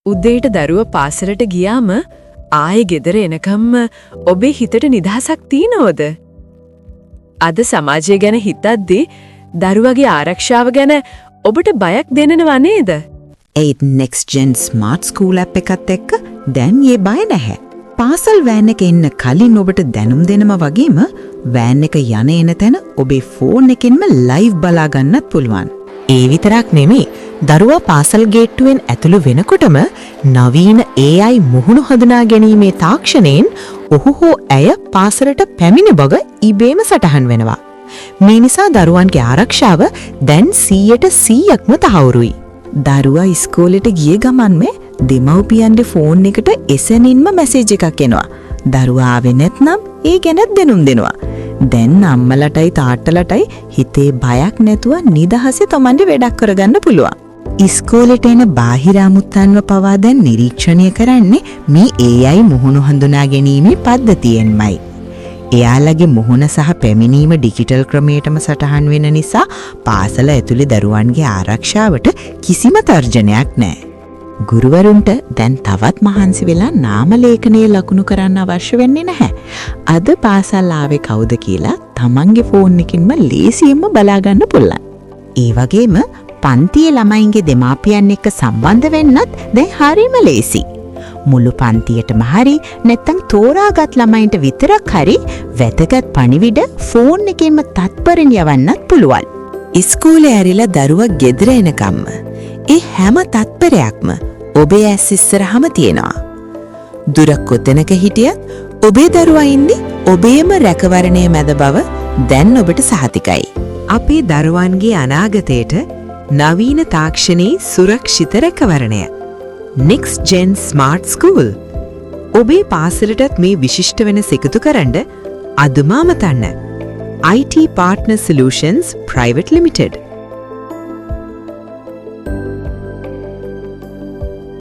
උදේට දරුවා පාසලට ගියාම ආයේ ගෙදර එනකම්ම ඔබේ හිතට නිදහසක් තියනවද? අද සමාජය ගැන හිතද්දී දරුවගේ ආරක්ෂාව ගැන ඔබට බයක් දැනෙනව නේද? ඒත් next gen smart school app එකත් එක්ක දැන් මේ බය නැහැ. පාසල් වෑන් එක එන්න කලින් ඔබට දැනුම් දෙනම වගේම වෑන් එක යන එන තැන ඔබේ ෆෝන් එකෙන්ම ලයිව් බලා ගන්නත් පුළුවන්. ඒ විතරක් නෙමෙයි, දරුවා පාසල් ගේට්ටුවෙන් ඇතුළු වෙනකොටම නවීන AI මුහුණු හඳුනා ගැනීමේ තාක්ෂණයෙන් ඔහු හෝ ඇය පාසලට පැමිණ බව ඉබේම සටහන් වෙනවා. මේ නිසා දරුවන්ගේ ආරක්ෂාව දැන් 100%ක්ම තහවුරුයි. දරුවා ඉස්කෝලේට ගිය ගමන්ම දෙමව්පියන්ගේ ෆෝන් එකට එසැනින්ම මැසේජ් එකක් එනවා. දරුවා ආවේ නැත්නම් ඒ ගැනත් දැනුම් දෙනවා. දැන් අම්මලටයි තාත්තලටයි හිතේ බයක් නැතුව නිදහසේ තමන්ගේ වැඩක් කරගන්න පුළුවන්. ඉස්කෝලේට එන බාහිර අමුත්තන්ව පවා දැන් නිරීක්ෂණය කරන්නේ මේ AI මුහුණු හඳුනා ගැනීමේ පද්ධතියෙන්මයි. එයාලගේ මුහුණ සහ පැමිණීම ඩිජිටල් ක්‍රමයටම සටහන් වෙන නිසා පාසල ඇතුලේ දරුවන්ගේ ආරක්ෂාවට කිසිම තර්ජනයක් නැහැ. ගුරුවරුන්ට දැන් තවත් මහන්සි වෙලා නාම ලේඛනයේ ලකුණු කරන්න අවශ්‍ය වෙන්නේ නැහැ. අද පාසල් ආවේ කවුද කියලා තමන්ගේ ෆෝන් එකකින්ම ලේසියෙන්ම බලා ගන්න පුළුවන්. ඒ වගේම පන්තියේ ළමයින්ගේ දෙමාපියන් එක්ක සම්බන්ධ වෙන්නත් දැන් හරිම ලේසි. මුළු පන්තියටම හරි නැත්නම් තෝරාගත් ළමයින්ට විතරක් හරි වැදගත් පණිවිඩ ෆෝන් එකෙන්ම තත්පරෙන් යවන්නත් පුළුවන්. ඉස්කෝලේ ඇරිලා දරුවා ගෙදර එනකම්ම ඒ හැම තත්පරයක්ම ඔබේ ඇස් ඉස්සරහම තියෙනවා. දුර කොතැනක හිටියත් ඔබේ දරුවා ඉන්නේ ඔබේම රැකවරණය මැද බව දැන් ඔබට සහතිකයි. අපේ දරුවන්ගේ අනාගතයට නවීන තාක්ෂණයේ සුරක්ෂිත රැකවරණය. Next Gen Smart School. ඔබේ පාසලටත් මේ විශිෂ්ට වෙනස එකතු කරන්න අදම අමතන්න. IT Partner Solutions Private Limited.